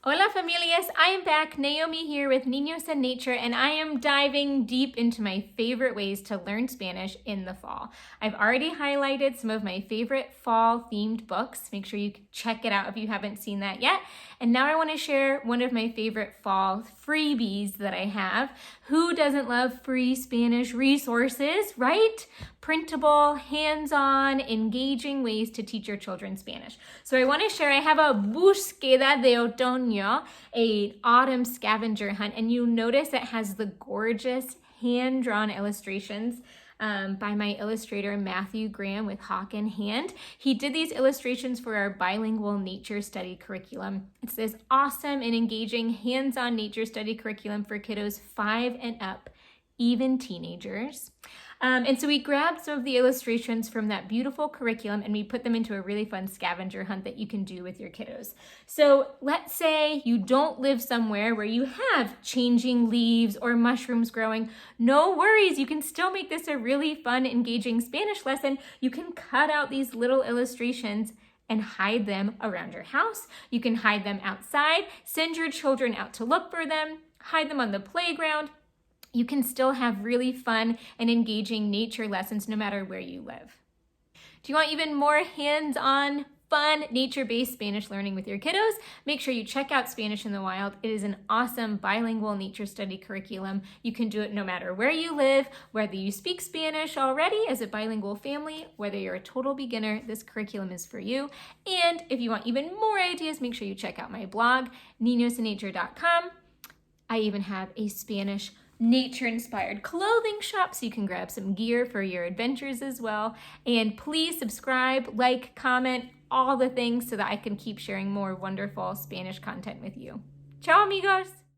Hola familias, I am back, Naomi here with Niños en Nature, and I am diving deep into my favorite ways to learn Spanish in the fall. I've already highlighted some of my favorite fall themed books. Make sure you check it out if you haven't seen that yet. And now I want to share one of my favorite fall freebies that I have. Who doesn't love free Spanish resources, right? Printable, hands-on, engaging ways to teach your children Spanish. So I want to share, I have a búsqueda de otoño, an autumn scavenger hunt, and you notice it has the gorgeous hand-drawn illustrations by my illustrator Matthew Graham with Hawk in Hand. He did these illustrations for our bilingual nature study curriculum. It's this awesome and engaging hands-on nature study curriculum for kiddos 5 and up, even teenagers. And so we grabbed some of the illustrations from that beautiful curriculum and we put them into a really fun scavenger hunt that you can do with your kiddos. So let's say you don't live somewhere where you have changing leaves or mushrooms growing. No worries, you can still make this a really fun, engaging Spanish lesson. You can cut out these little illustrations and hide them around your house. You can hide them outside, send your children out to look for them, hide them on the playground. You can still have really fun and engaging nature lessons no matter where you live. Do you want even more hands-on, fun, nature-based Spanish learning with your kiddos? Make sure you check out Spanish in the Wild. It is an awesome bilingual nature study curriculum. You can do it no matter where you live, whether you speak Spanish already as a bilingual family, whether you're a total beginner, this curriculum is for you. And if you want even more ideas, make sure you check out my blog, niñosennature.com. I even have a Spanish nature-inspired clothing shop so you can grab some gear for your adventures as well. And please subscribe, like, comment, all the things so that I can keep sharing more wonderful Spanish content with you. Ciao, amigos!